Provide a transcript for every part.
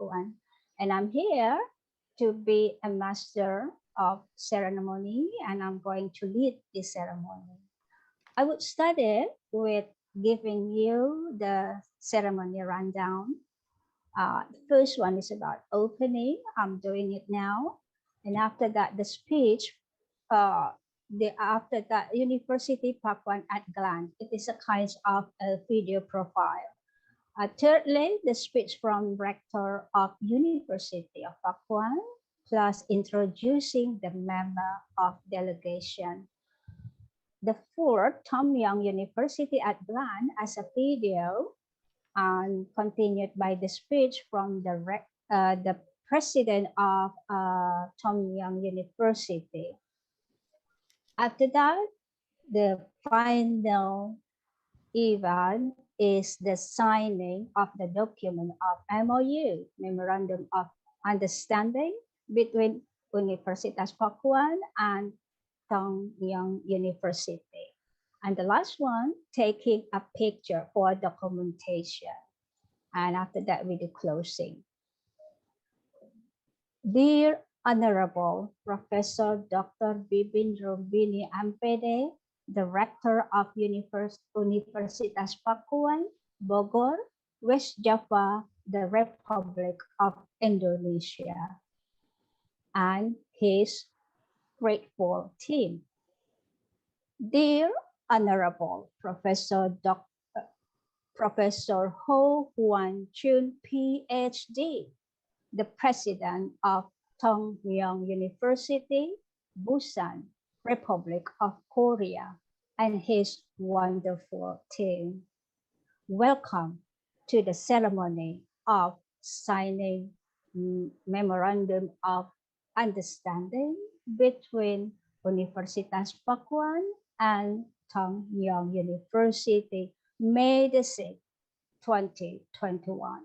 Pakuan, and I'm here to be a master of ceremony, and I'm going to lead this ceremony. I would start it with giving you the ceremony rundown. The first one is about opening. I'm doing it now. And after that, the speech. After that, University Pakuan at glance. It is a kind of a video profile. Thirdly, the speech from Rector of University of Pakuan, plus introducing the member of delegation. The fourth, Tom Young University at glance as a video, and continued by the speech from the president of Tom Young University. After that, the final event is the signing of the document of MoU, Memorandum of Understanding, between Universitas Pakuan and Tom Young University. And the last one, taking a picture for documentation. And after that, we do closing. Dear Honorable Professor Dr. Bibindra Bini Ampede, the Rector of Universitas Pakuan, Bogor, West Java, the Republic of Indonesia, and his grateful team. Dear Honorable Professor Ho Huan Chun, PhD, the President of Tong Myung University, Busan, Republic of Korea, and his wonderful team. Welcome to the ceremony of signing Memorandum of Understanding between Universitas Pakuan and Tong Myung University, May the 6th, 2021.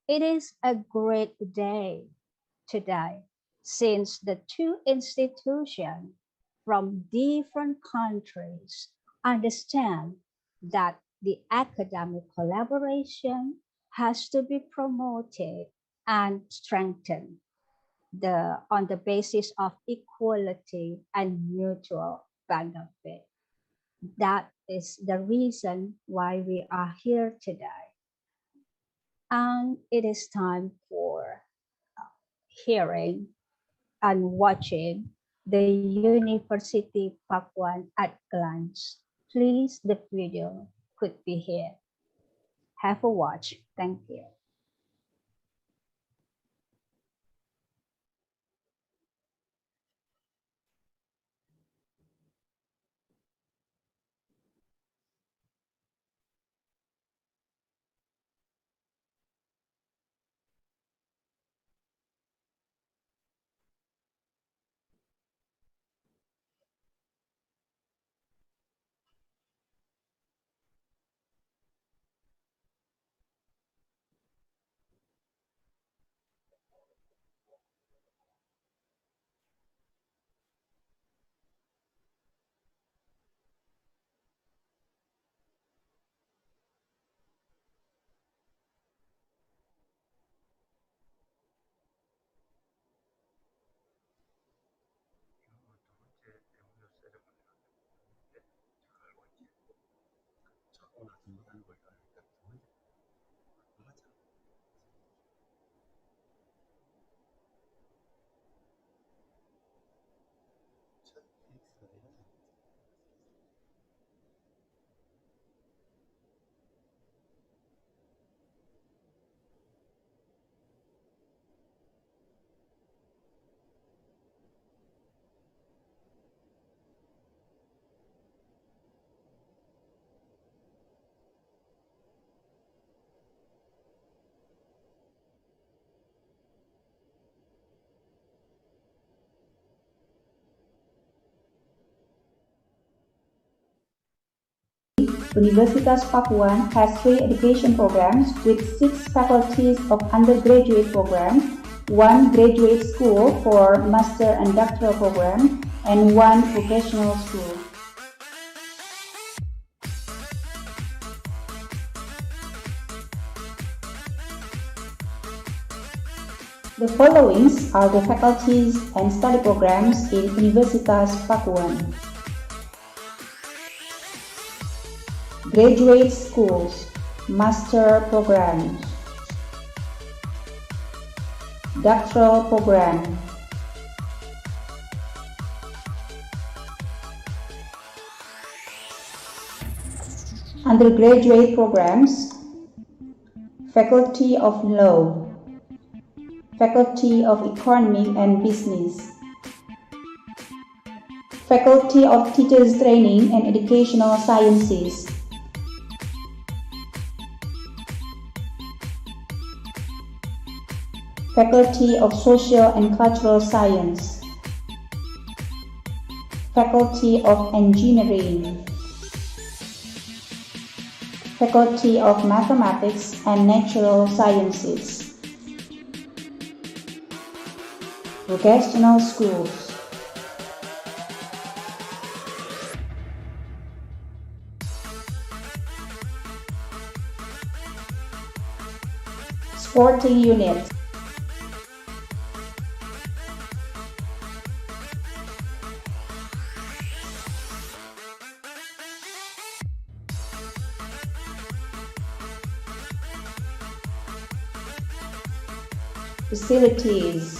It is a great day today, since the two institutions from different countries understand that the academic collaboration has to be promoted and strengthened on the basis of equality and mutual benefit. That is the reason why we are here today. And it is time for hearing and watching the University Pakuan at glance. Please, the video could be here. Have a watch. Thank you. Universitas Pakuan has 3 education programs with 6 faculties of undergraduate program, 1 graduate school for master and doctoral program, and 1 vocational school. The following are the faculties and study programs in Universitas Pakuan. Graduate Schools, Master Programs, Doctoral Program, Undergraduate Programs, Faculty of Law, Faculty of Economy and Business, Faculty of Teachers Training and Educational Sciences, Faculty of Social and Cultural Science, Faculty of Engineering, Faculty of Mathematics and Natural Sciences, Vocational Schools, Sporting Unit, Facilities,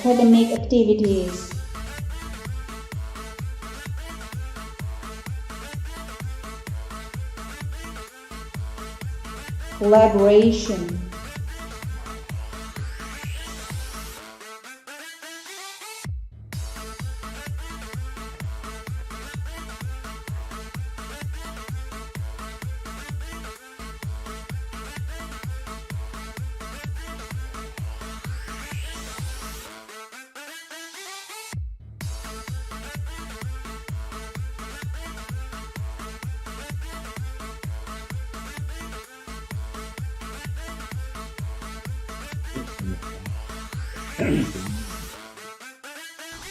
Academic Activities, Collaboration,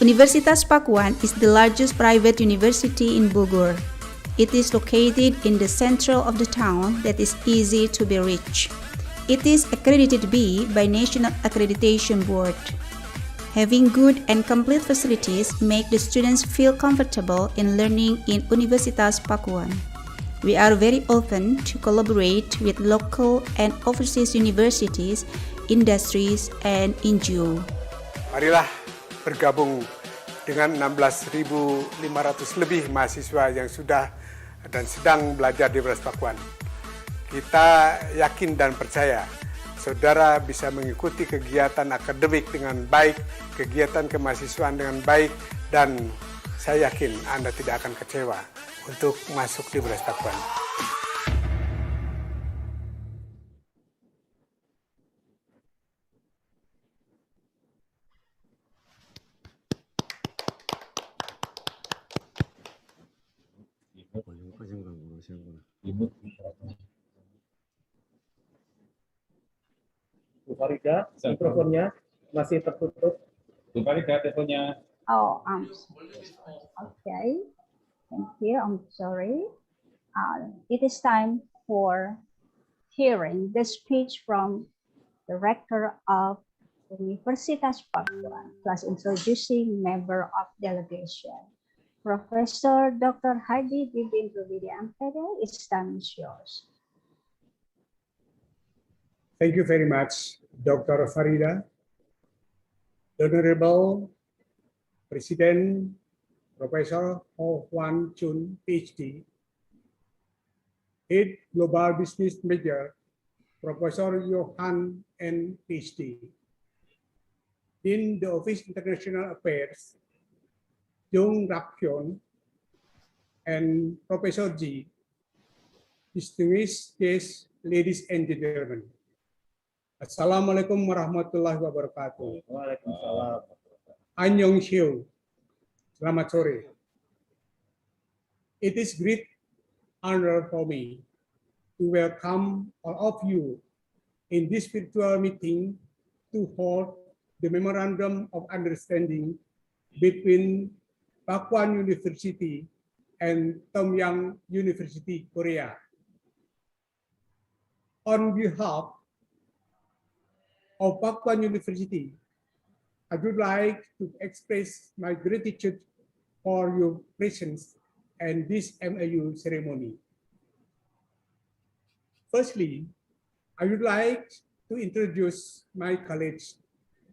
Universitas Pakuan is the largest private university in Bogor. It is located in the center of the town that is easy to be reached. It is accredited B by National Accreditation Board. Having good and complete facilities make the students feel comfortable in learning in Universitas Pakuan. We are very open to collaborate with local and overseas universities, industries, and NGO. Marilah bergabung dengan 16.500 lebih mahasiswa yang sudah dan sedang belajar di Universitas Pakuan. Kita yakin dan percaya saudara bisa mengikuti kegiatan akademik dengan baik, kegiatan kemahasiswaan dengan baik, dan saya yakin Anda tidak akan kecewa untuk masuk di Universitas Pakuan. Bu Farida, mikrofonnya masih tertutup. Bu Farida, teleponnya. Oh, okay. Thank you. I'm sorry. It is time for hearing the speech from the rector of Universitas Pakuan, plus introducing member of delegation. Professor Dr. Heidi Bibin Rubidi Ampere, it's time is yours. Thank you very much, Dr. Farida. Honorable President Professor Ho Hwan Chun, PhD, Head Global Business Major Professor Johan N, PhD, Dean the Office International Affairs, Jung Rak-hyun, and Professor Ji, distinguished guests, ladies and gentlemen. Assalamualaikum warahmatullahi wabarakatuh. Waalaikumsalam. Annyeonghaseyo. Selamat sore. It is great honor for me to welcome all of you in this virtual meeting to hold the Memorandum of Understanding between Pakuan University and Tomyang University, Korea. On behalf of Pakuan University, I would like to express my gratitude for your presence and this MoU ceremony. Firstly, I would like to introduce my colleagues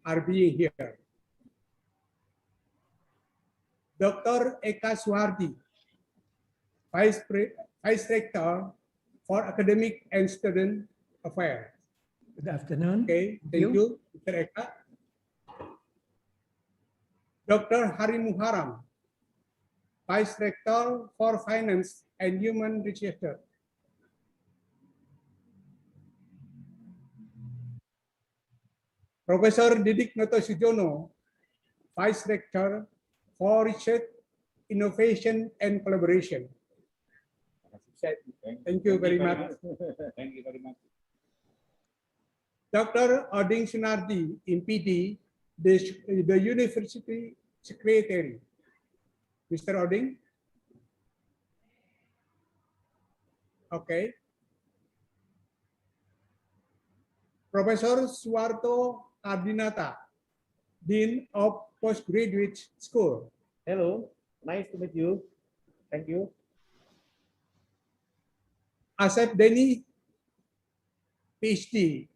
are being here. Dr. Eka Suhardi, Vice Rector for Academic and Student Affairs. Good afternoon. Okay, thank you, Mr. Eka. Dr. Hari Muharam, Vice Rector for Finance and Human Resources. Professor Didik Noto Sujono, Vice Rector for Research, Innovation, and Collaboration. Thank you very much. Thank you very much. Dr. Oding Sunardi, MPD, the University Secretary. Mr. Oding? Okay. Professor Suwarto Ardinata, Dean of Postgraduate School. Hello, nice to meet you. Thank you. Asep Deni, PhD,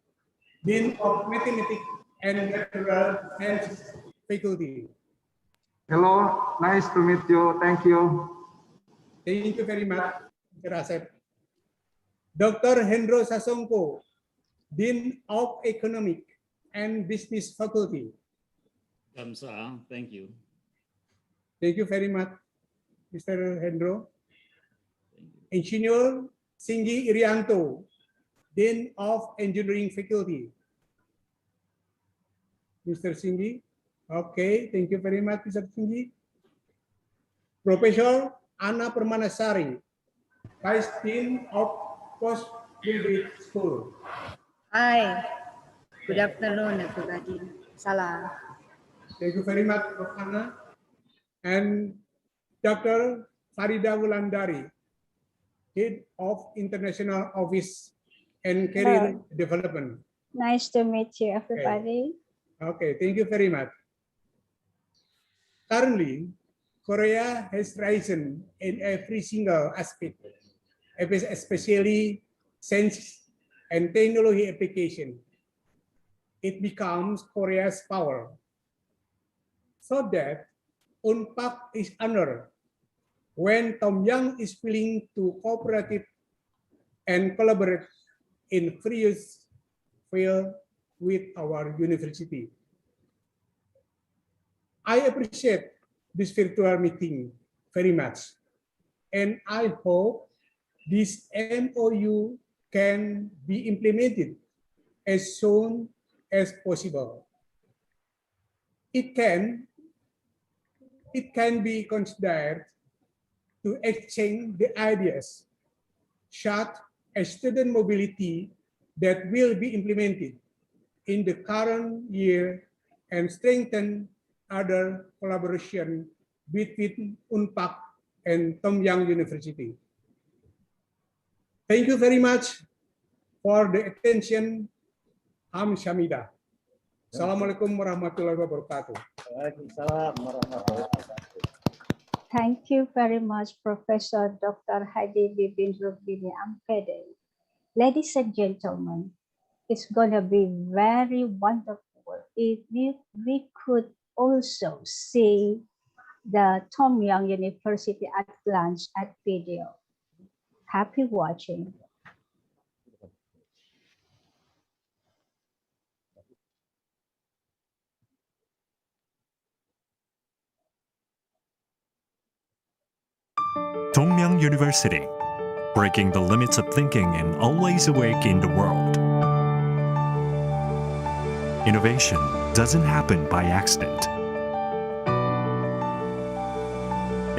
Dean of Mathematics and Natural Sciences Faculty. Hello, nice to meet you. Thank you. Thank you very much, Mr. Asep. Dr. Hendro Sasongko, Dean of Economic and Business Faculty. Kamsa, thank you. Thank you very much, Mr. Hendro. Engineer Singgi Irianto, Dean of Engineering Faculty. Mr. Singgi. Okay, thank you very much, Mr. Singgi. Professor Anna Permanasari, Vice Dean of Postgraduate School. Hi, good afternoon, everybody. Salam. Thank you very much, Prof. Anna. And Dr. Farida Wulandari, Head of International Office and Career Development. Nice to meet you, everybody. Okay, thank you very much. Currently, Korea has risen in every single aspect, especially science and technology application. It becomes Korea's power. So that Unpak is honored when Tomyang is willing to cooperate and collaborate in various fields with our university. I appreciate this virtual meeting very much, and I hope this MoU can be implemented as soon as possible. It can be considered to exchange the ideas, such as student mobility that will be implemented in the current year and strengthen other collaboration between Unpak and Tomyang University. Thank you very much for the attention. Hamshamida. Assalamualaikum warahmatullahi wabarakatuh. Waalaikumsalam warahmatullahi wabarakatuh. Thank you very much, Professor Dr. Hadi Bibin Rubini Ampede. Ladies and gentlemen, it's gonna be very wonderful if we could also see the Tomyang University at glance at video. Happy watching. Tomyang University, breaking the limits of thinking and always awake in the world. Innovation doesn't happen by accident.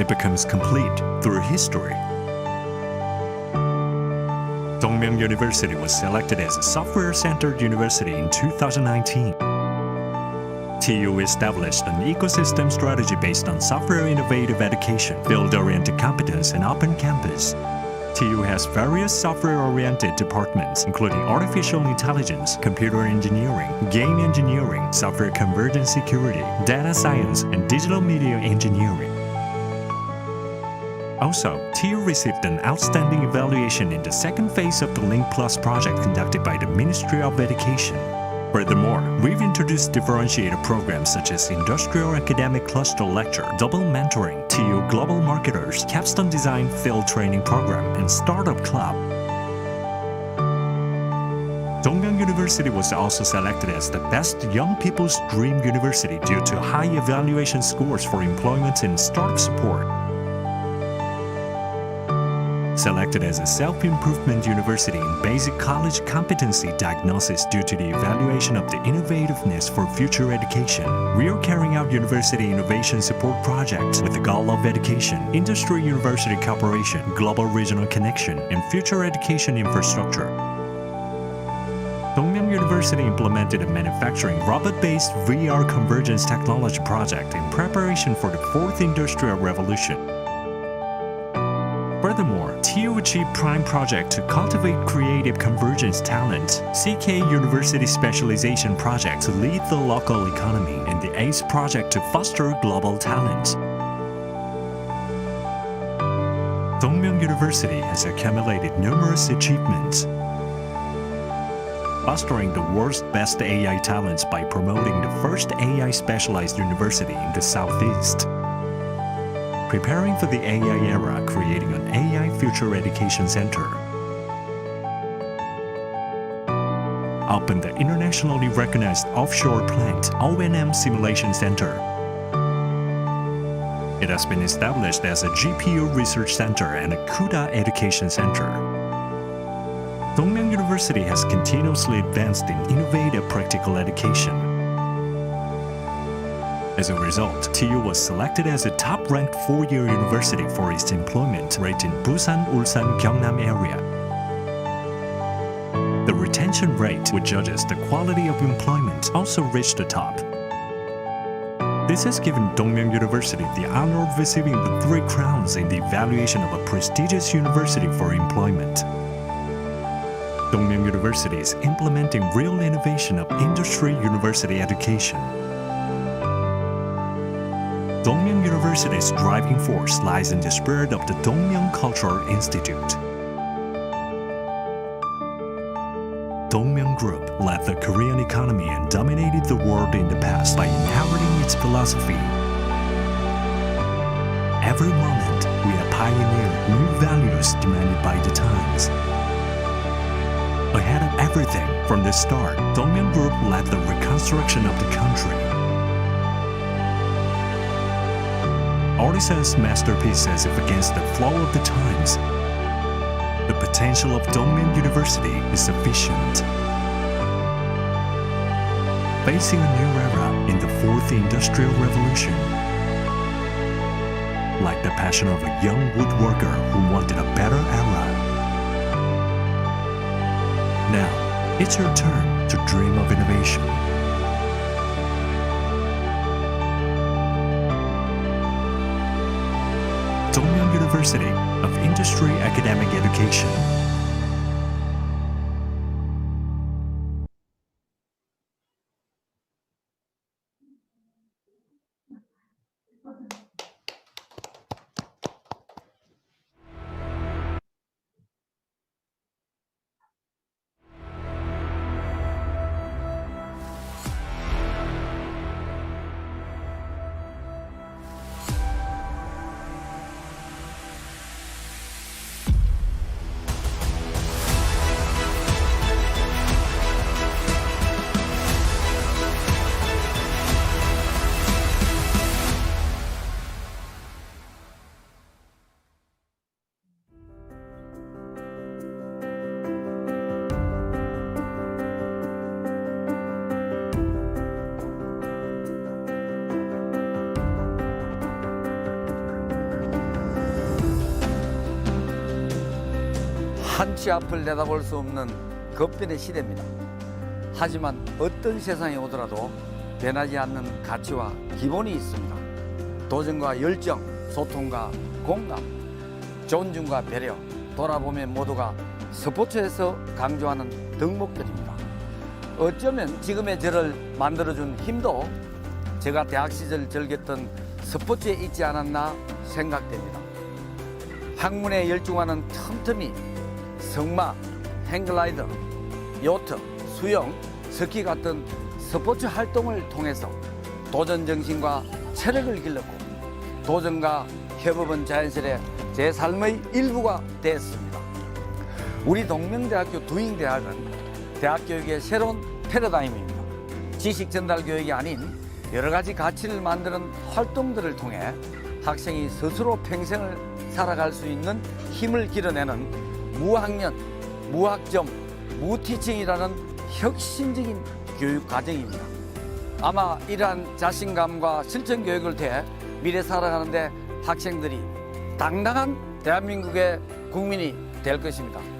It becomes complete through history. Tomyang University was selected as a software-centered university in 2019. TU established an ecosystem strategy based on software innovative education, field-oriented competence, and open campus. TU has various software-oriented departments, including artificial intelligence, computer engineering, game engineering, software convergence security, data science, and digital media engineering. Also, TU received an outstanding evaluation in the second phase of the Link Plus project conducted by the Ministry of Education. Furthermore, we've introduced differentiated programs such as Industrial Academic Cluster Lecture, Double Mentoring, TU Global Marketers, Capstone Design Field Training Program, and Startup Club. Dongmyung University was also selected as the best Young People's Dream University due to high evaluation scores for employment and startup support. Selected as a self-improvement university in basic college competency diagnosis due to the evaluation of the innovativeness for future education. We are carrying out university innovation support projects with the goal of education, industry university cooperation, global regional connection, and future education infrastructure. Dongmyung University implemented a manufacturing robot-based VR convergence technology project in preparation for the fourth industrial revolution. Furthermore, TU achieved prime project to cultivate creative convergence talent, CK University Specialization Project to lead the local economy, and the ACE project to foster global talent. Dongmyung University has accumulated numerous achievements, fostering the world's best AI talents by promoting the first AI specialized university in the Southeast. Preparing for the AI era, creating an AI Future Education Center. Opened the internationally recognized offshore plant O&M Simulation Center. It has been established as a GPU Research Center and a CUDA Education Center. Dongmyung University has continuously advanced in innovative practical education. As a result, TU was selected as a top-ranked four-year university for its employment rate in Busan, Ulsan, Gyeongnam area. The retention rate, which judges the quality of employment, also reached the top. This has given Dongmyung University the honor of receiving the 3 crowns in the evaluation of a prestigious university for employment. Dongmyung University is implementing real innovation of industry university education. Dongmyung University's driving force lies in the spirit of the Dongmyung Cultural Institute. Dongmyung Group led the Korean economy and dominated the world in the past by inheriting its philosophy. Every moment, we have pioneered new values demanded by the times. Ahead of everything, from the start, Dongmyung Group led the reconstruction of the country. Artisan's masterpieces if against the flow of the times. The potential of Dongmyung University is sufficient. Facing a new era in the fourth industrial revolution. Like the passion of a young woodworker who wanted a better era. Now, it's your turn to dream of innovation. Dongmyung University of Industry Academic Education. 한치 앞을 내다볼 수 없는 급변의 시대입니다. 하지만 어떤 세상이 오더라도 변하지 않는 가치와 기본이 있습니다. 도전과 열정, 소통과 공감, 존중과 배려, 돌아보면 모두가 스포츠에서 강조하는 덕목들입니다. 어쩌면 지금의 저를 만들어준 힘도 제가 대학 시절 즐겼던 스포츠에 있지 않았나 생각됩니다. 학문에 열중하는 틈틈이 승마, 행글라이더, 요트, 수영, 스키 같은 스포츠 활동을 통해서 도전 정신과 체력을 길렀고 도전과 협업은 자연스레 제 삶의 일부가 됐습니다. 우리 동명대학교 두잉대학은 대학 교육의 새로운 패러다임입니다. 지식 전달 교육이 아닌 여러 가지 가치를 만드는 활동들을 통해 학생이 스스로 평생을 살아갈 수 있는 힘을 길어내는 무학년, 무학점, 무티칭이라는 혁신적인 교육 과정입니다. 아마 이러한 자신감과 실천 교육을 통해 미래 살아가는데 학생들이 당당한 대한민국의 국민이 될 것입니다.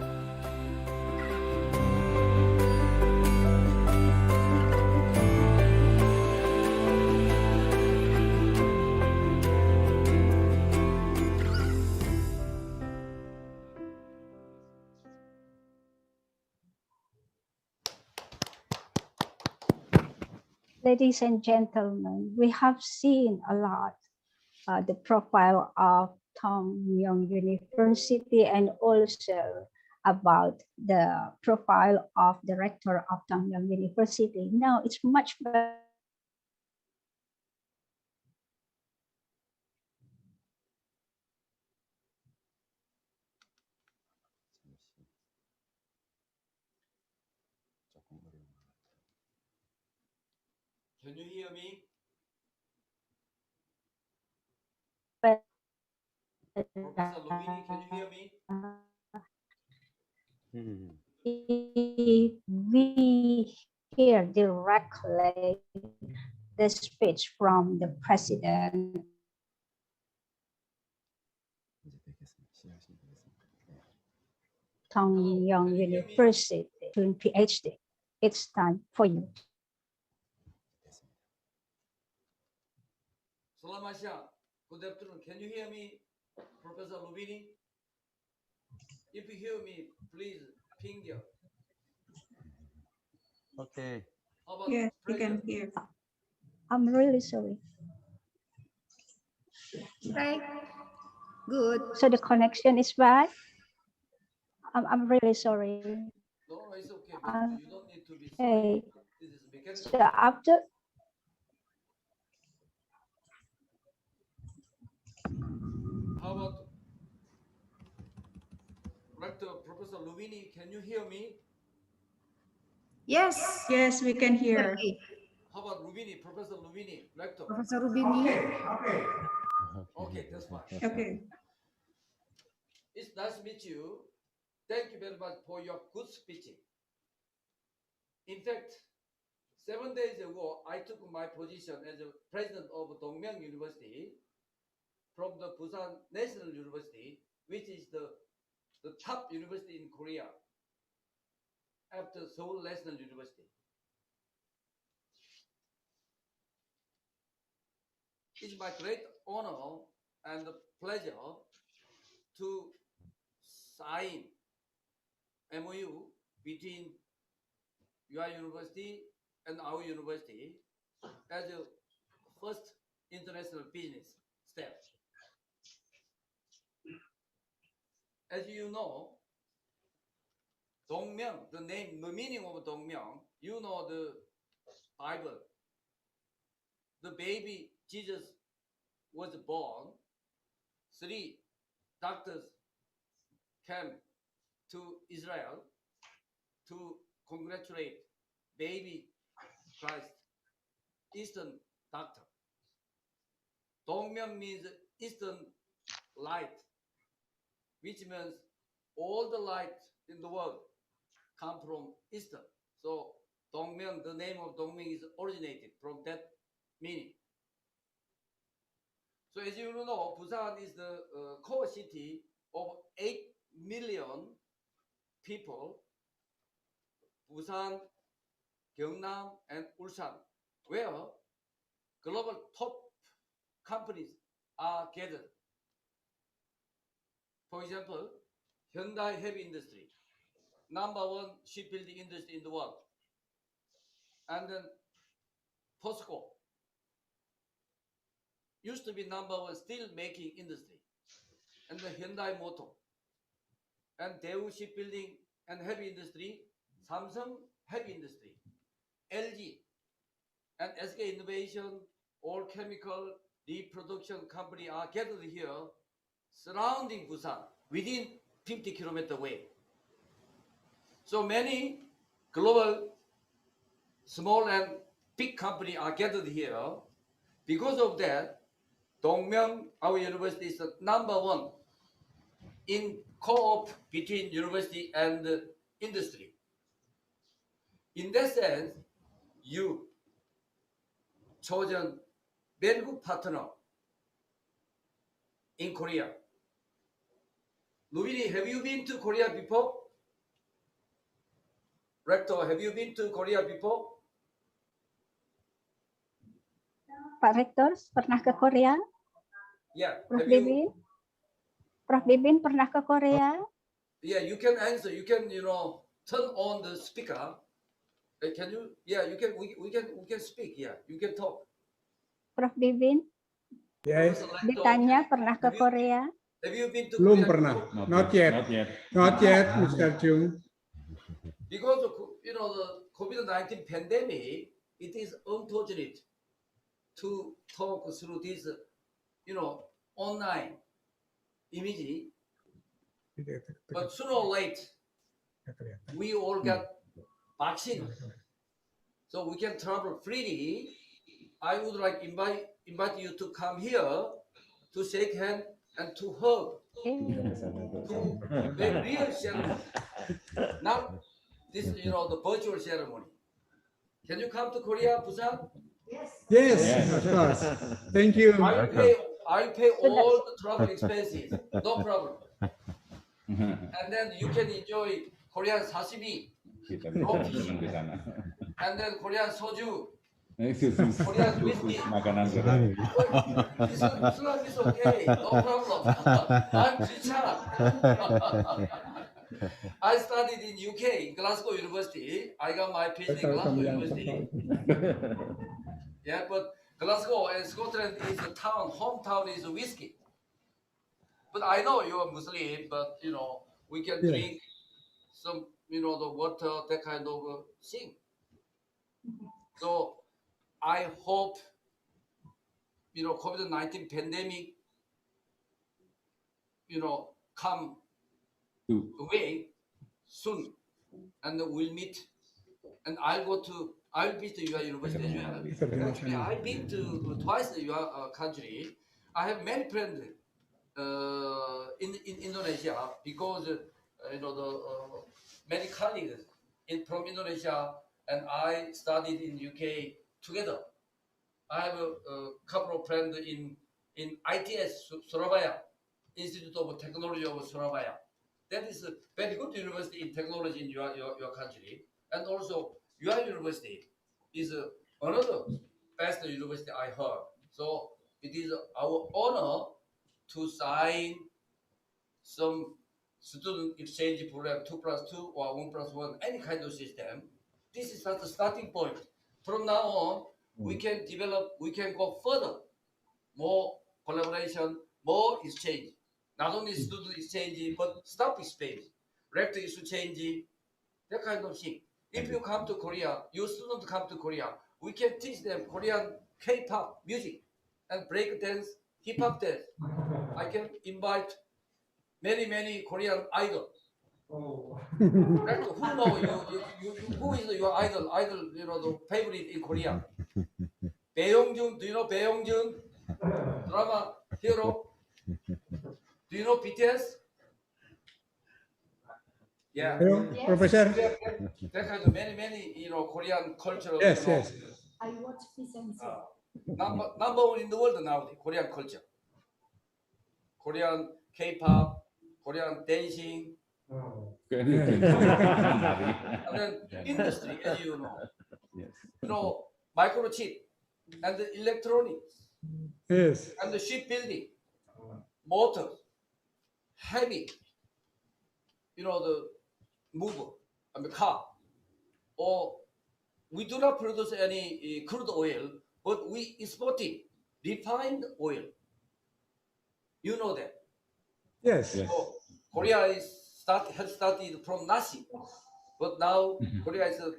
Ladies and gentlemen, we have seen a lot the profile of Tong Myung University and also about the profile of the rector of Tong Myung University. Now it's much better. Can you hear me? Professor Lubini, can you hear me? We hear directly the speech from the president Tong Myung University doing PhD. It's time for you. Selamat siang. Good afternoon. Can you hear me, Professor Lubini? If you hear me, please ping here. Okay. How about Yes, we can President? hear. I'm really sorry. Right. Good. So the connection is bad. I'm really sorry. No, it's okay, but you don't need to be Okay. sorry. This is mechanical. So after How about Rector Professor Lubini? Can you hear me? Yes. Yes, we can hear. How about Lubini, Professor Lubini, Rector? Professor Rubini. Okay, that's fine. Okay. It's nice to meet you. Thank you very much for your good speech. In fact, 7 days ago, I took my position as a president of Dongmyang University from the Busan National University, which is the top university in Korea after Seoul National University. It's my great honor and pleasure to sign MoU between your university and our university as a first international business step. As you know, Dongmyang, the name, the meaning of Dongmyang, you know the Bible. The baby Jesus was born. 3 doctors came to Israel to congratulate baby Christ, Eastern doctor. Dongmyang means Eastern light, which means all the light in the world come from Eastern. So Dongmyang, the name of Dongmyang is originated from that meaning. So as you know, Busan is the core city of 8 million people. Busan, Gyeongnam, and Ulsan where global top companies are gathered. For example, Hyundai heavy industry, #1 shipbuilding industry in the world. And then POSCO used to be #1 steel making industry. And the Hyundai Motor. And Daewoo shipbuilding and heavy industry, Samsung heavy industry, LG, and SK Innovation, all chemical reproduction company are gathered here, surrounding Busan, within 50 kilometers away. So many global small and big company are gathered here. Because of that, Dongmyeong, our university, is the #1 in co-op between university and industry. In that sense, you chosen very good partner in Korea. Lubini, have you been to Korea before? Rector, have you been to Korea before? Pak Rektor, pernah ke Korea? Yeah. Prof. Have you? Bibin? Prof. Bibin pernah ke Korea? Yeah, you can answer. You can, turn on the speaker. Can you? Yeah, you can. We can speak. Yeah, you can talk. Prof. Bibin? Yes. Ditanya pernah ke Korea? Have you been to Belum Korea pernah. before? Not yet. Not yet, Mr. Chung. Because of, the COVID-19 pandemic, it is unfortunate to talk through this, online image. But sooner or later, we all got vaccine, so we can travel freely. I would like invite you to come here to shake hand and to hug, to make real ceremony. Now, this is, the virtual ceremony. Can you come to Korea, Busan? Yes, of course. Thank you. I'll pay all the travel expenses, no problem. And then you can enjoy Korean sashimi, roti, and then Korean soju, Korean whiskey. Islam is okay, no problem. I'm Christian. I studied in UK, in Glasgow University. I got my PhD in Glasgow University. Yeah, but Glasgow and Scotland is a town, hometown is a whiskey. But I know you are Muslim, but we can drink some, the water, that kind of thing. So I hope, COVID-19 pandemic, come away soon, and we'll meet. And I'll visit your university as well. Actually, I've been to twice your country. I have many friends in Indonesia because many colleagues from Indonesia and I studied in UK together. I have a couple of friends in ITS Surabaya, Institute of Technology of Surabaya. That is a very good university in technology in your country. And also your university is another best university I heard. So it is our honor to sign some student exchange program, 2+2 or 1+1, any kind of system. This is not the starting point. From now on, we can develop, we can go further, more collaboration, more exchange. Not only student exchange, but staff exchange, rector exchange, that kind of thing. If you come to Korea, your students come to Korea, we can teach them Korean K-pop music and break dance, hip hop dance. I can invite many Korean idols. Rector, who know you? Who is your idol? The favorite in Korea. Baehyung-jun, do you know Baehyung-jun? Drama hero. Do you know BTS? Yeah. Hello, Professor. That kind of many Korean cultural. Yes, yes. I watch Vicenzo. Number one in the world now, the Korean culture. Korean K-pop, Korean dancing. And then industry, as you know. microchip, and the electronics, Yes. and the shipbuilding, motors, heavy, the mover, and the car. Or we do not produce any crude oil, but we exporting refined oil. You know that. Yes. So Korea has started from nothing, but now Korea is a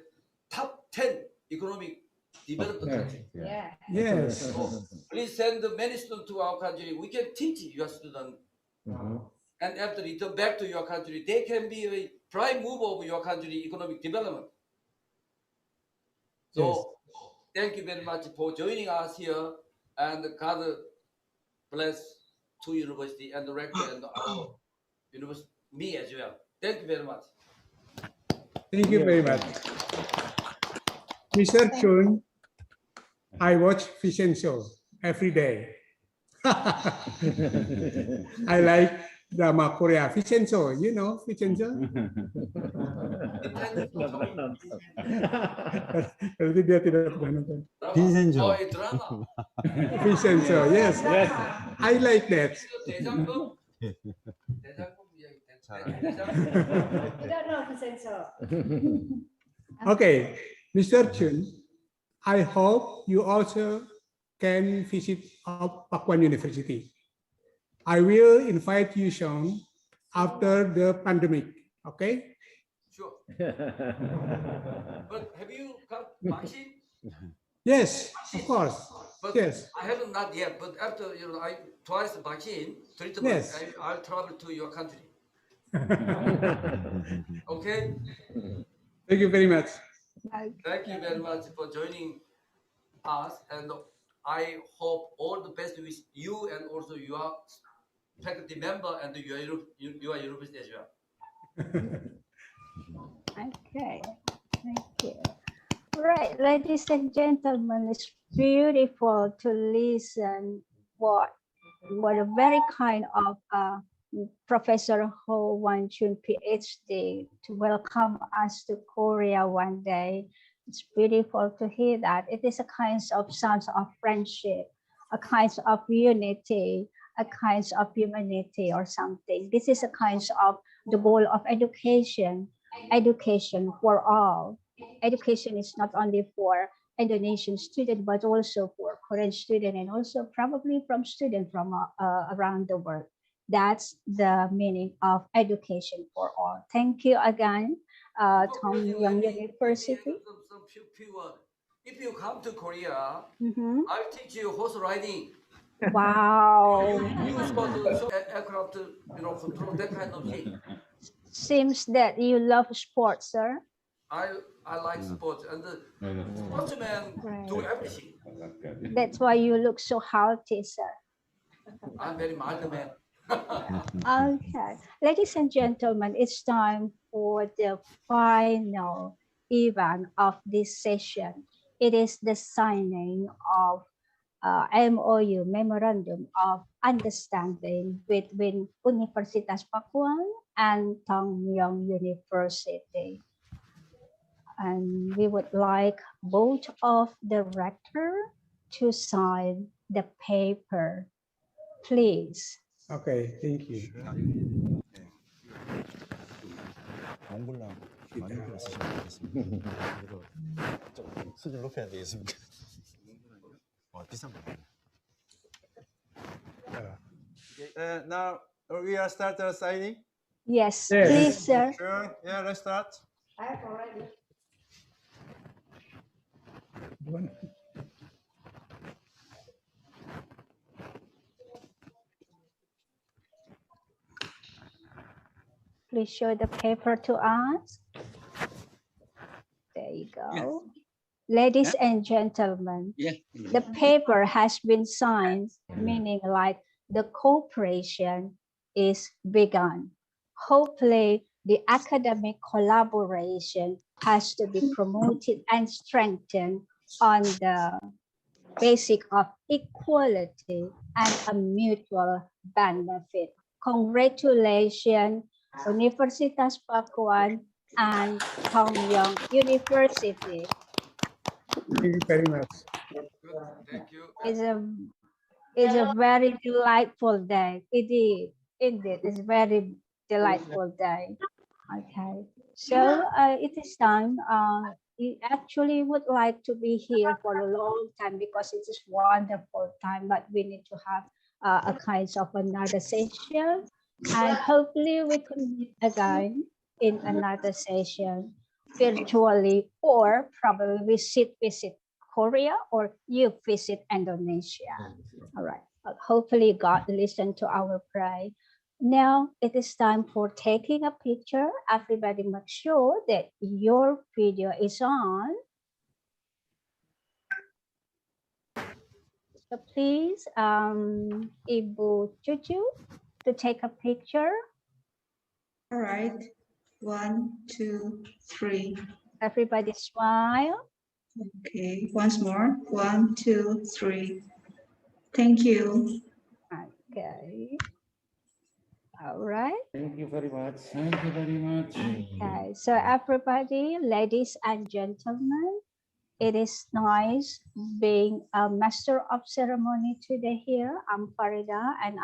top 10 economic developed country. Yeah. Yes. So please send many students to our country. We can teach your students, and after return back to your country, they can be a prime mover of your country economic development. So thank you very much for joining us here, and God bless to university and the rector and our university, me as well. Thank you very much. Thank you very much. Mr. Chun, I watch Vision Show every day. I like drama Korea. Vision Show, you know Vision Show? Berarti dia tidak pernah nonton. Vision Show. Oh, drama. Vision Show, yes. Yes. I like that. 대장금? I don't know Vicenzo. Okay, Mr. Chun, I hope you also can visit Pakuan University. I will invite you soon after the pandemic, okay? Sure. But have you got vaccine? Yes, of course. But Yes. I haven't not yet. But after I twice vaccine treatment, Yes. I'll travel to your country. Okay. Thank you very much. Thank you very much for joining us, and I hope all the best with you and also your faculty member and your university as well. Okay, thank you. Right, ladies and gentlemen, it's beautiful to listen what a very kind of Professor Ho Wan Chun, PhD, to welcome us to Korea one day. It's beautiful to hear that. It is a kind of sense of friendship, a kind of unity, a kind of humanity or something. This is a kind of the goal of education for all. Education is not only for Indonesian students, but also for Korean students and also probably from students from around the world. That's the meaning of education for all. Thank you again, Tom Young University. If you come to Korea, I'll teach you horse riding. Wow. You supposed to aircraft, control that kind of thing. Seems that you love sports, sir. I like sports, and the sportsmen do everything. That's why you look so healthy, sir. I'm very mild man. Okay, ladies and gentlemen, it's time for the final event of this session. It is the signing of MoU, Memorandum of Understanding between Universitas Pakuan and Tongmyong University. And we would like both of the rector to sign the paper, please. Okay, thank you. 몽골랑 많이 쓰시면 좋겠습니다. 그리고 좀 수준 높여야 되겠습니다. 비싼 거. Now we are start signing. Yes, please, sir. Sure. Yeah, let's start. I have already. Please show the paper to us. There you go. Yes. Ladies and gentlemen, the paper has been signed, meaning like the cooperation is begun. Hopefully, the academic collaboration has to be promoted and strengthened on the basis of equality and a mutual benefit. Congratulations, Universitas Pakuan and Tongmyong University. Thank you very much. Good. Thank you. It's a very delightful day. It is indeed. It's very delightful day. Okay, so it is time. We actually would like to be here for a long time because it is wonderful time, but we need to have a kind of another session, and hopefully we can meet again in another session virtually, or probably visit Korea, or you visit Indonesia. All right. Hopefully God listened to our prayer. Now it is time for taking a picture. Everybody make sure that your video is on. So please, Ibu Cucu, to take a picture. All right. 1, 2, 3. Everybody smile. Okay, once more. 1, 2, 3. Thank you. Okay. All right. Thank you very much. Thank you very much. Okay. So everybody, ladies and gentlemen, it is nice being a master of ceremony today here. I'm Farida, and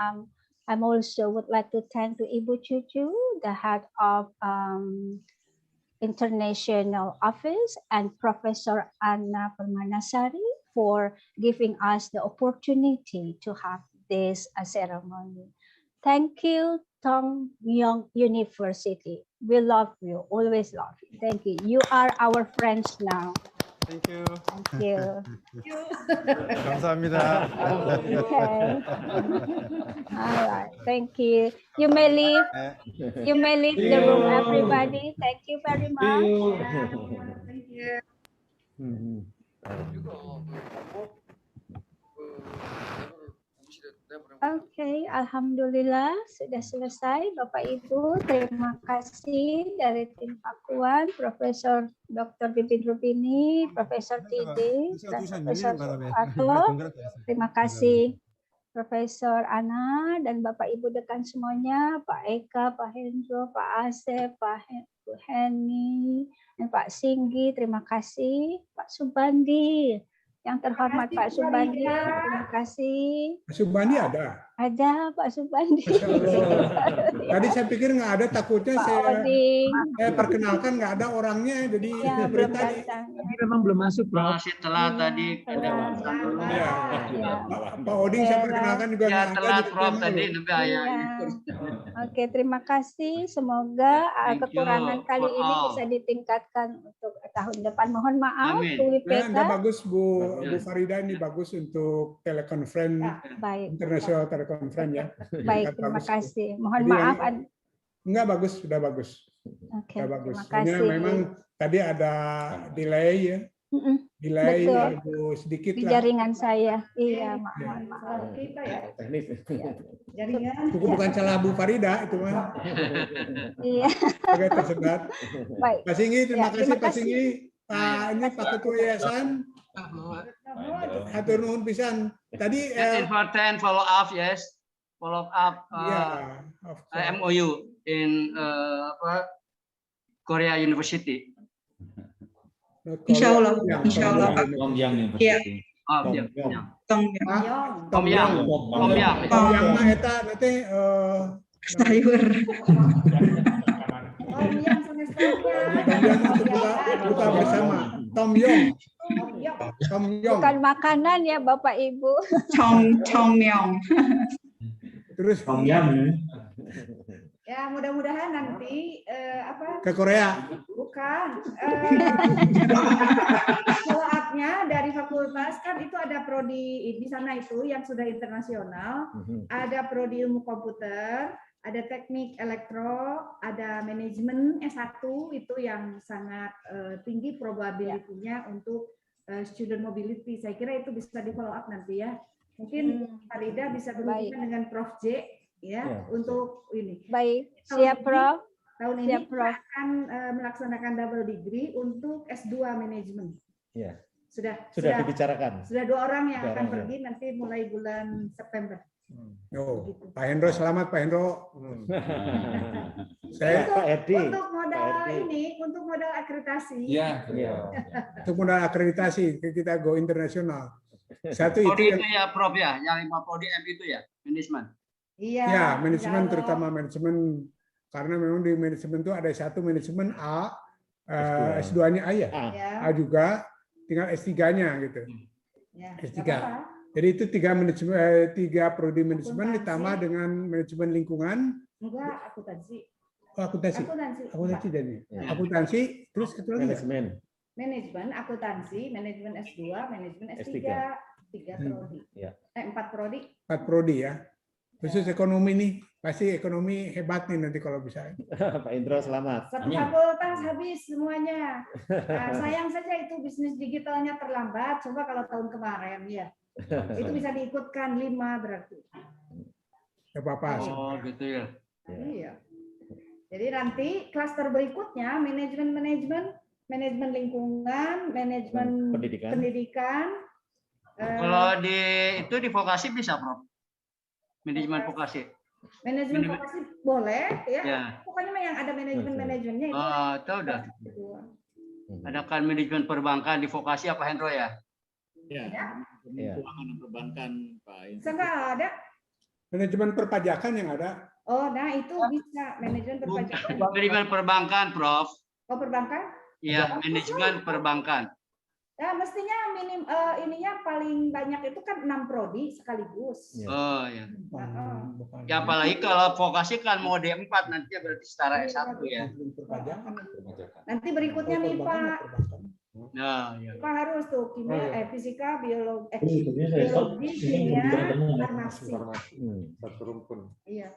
I'm also would like to thank to Ibu Cucu, the head of International Office, and Professor Anna Permanasari for giving us the opportunity to have this ceremony. Thank you, Tong Young University. We love you, always love you. Thank you. You are our friends now. Thank you. Thank you. 감사합니다. Okay. All right. Thank you. You may leave. You may leave the room, everybody. Thank you very much. Thank you. Oke, Alhamdulillah sudah selesai Bapak Ibu. Terima kasih dari tim Pakuan, Profesor Dr. Bibin Rubini, Profesor Tidi, dan Profesor Soeharto. Terima kasih Profesor Ana dan Bapak Ibu dekan semuanya, Pak Eka, Pak Hendro, Pak Asep, Pak Heni, dan Pak Singgi. Terima kasih Pak Subandi. Yang terhormat Pak Subandi, terima kasih. Pak Subandi ada? Ada Pak Subandi. Tadi saya pikir nggak ada, takutnya saya perkenalkan nggak ada orangnya, jadi ya, belum datang. Tapi memang belum masuk, Prof. Masih telat tadi. Ya. Pak Oding saya perkenalkan juga nggak ada. Telat, Prof, tadi lebih Iya. Oke, terima kasih. Semoga kekurangan kali ini bisa ditingkatkan untuk tahun depan. Mohon maaf, Bu WPK. Anda bagus, Bu Farida, ini bagus untuk telekonferensi internasional telekonferensi ya. Baik, terima kasih. Mohon maaf. Enggak, bagus, sudah bagus. Oke, bagus. terima kasih. Hanya memang tadi ada delay ya. Delay sedikit di lah. Jaringan saya. Iya, mohon maaf. Kita ya. Teknis. Jaringan. Itu bukan salah Bu Farida itu mah. Iya. Oke, tersendat. Baik. Pak Singgi, terima kasih Pak kasih. Singgi. Ini Pak Ketua Yayasan. Hatur nuhun pisan. Tadi important follow up, yes. Follow up MoU in Korea University. Insya Allah. Tom Yang University. Tom Yang mah eta nanti sayur. Tom Yang buka bersama. Tom Yong. Bukan makanan ya Bapak Ibu. Tom Yong. Terus Tom Yang. Ya, mudah-mudahan nanti ke Korea. Bukan. Follow up-nya dari fakultas kan itu ada prodi di sana itu yang sudah internasional, ada prodi ilmu komputer, ada teknik elektro, ada manajemen S1 itu yang sangat tinggi probability-nya untuk student mobility. Saya kira itu bisa di follow up nanti ya. Mungkin Farida bisa berhubungan dengan Prof J ya untuk ini. Baik, siap Prof. Tahun ini kita akan melaksanakan double degree untuk S2 manajemen. Ya. Sudah dibicarakan. Sudah 2 orang yang akan pergi nanti mulai bulan September. Oh, Pak Hendro selamat Pak Hendro. Saya Pak Edi. Untuk modal ini, untuk modal akreditasi. Iya. untuk modal akreditasi kita go internasional. Satu itu Prodi yang itu ya Prof ya, yang 5 prodi M itu ya, manajemen. Iya. ya manajemen dialog. terutama manajemen karena memang di manajemen itu ada satu manajemen A, S2-nya A ya, Ya. A juga, tinggal S3-nya gitu. Ya, S3. nggak apa-apa. Jadi itu tiga prodi manajemen Akuntansi. ditambah dengan manajemen lingkungan. Enggak, akuntansi. Oh, akuntansi. Akuntansi. Jadi akuntansi terus ketua Manajemen. Manajemen, akuntansi, manajemen S2, manajemen S3. S3. 3 prodi. Ya. 4 prodi. 4 prodi ya. Khusus ekonomi nih, pasti ekonomi hebat nih nanti kalau bisa. Pak Indro selamat. Satu fakultas habis semuanya. Nah, sayang saja itu bisnis digitalnya terlambat. Coba kalau tahun kemarin ya. Itu bisa diikutkan 5 berarti. Gak apa-apa. Oh, gitu ya. Iya. Jadi nanti klaster berikutnya manajemen lingkungan, manajemen pendidikan. Kalau itu di vokasi bisa, Prof. Manajemen vokasi. Manajemen vokasi boleh ya. Ya. Pokoknya yang ada manajemennya itu. Oh, itu udah. Ada kan manajemen perbankan di vokasi apa Hendro ya? Ya. Keuangan dan perbankan Pak Indro. Enggak ada. Manajemen perpajakan yang ada. Oh, nah itu bisa manajemen perpajakan. Manajemen perbankan, Prof. Oh, perbankan? Iya, manajemen perbankan. Ya, mestinya ininya paling banyak itu kan 6 prodi sekaligus. Oh, ya. Ya apalagi kalau vokasi kan mau D4 nanti berarti setara S1 ya. Nanti berikutnya nih Pak. Nah, ya. Pak harus tuh kimia, fisika, biologi, kimia, farmasi. Satu rumpun. Iya.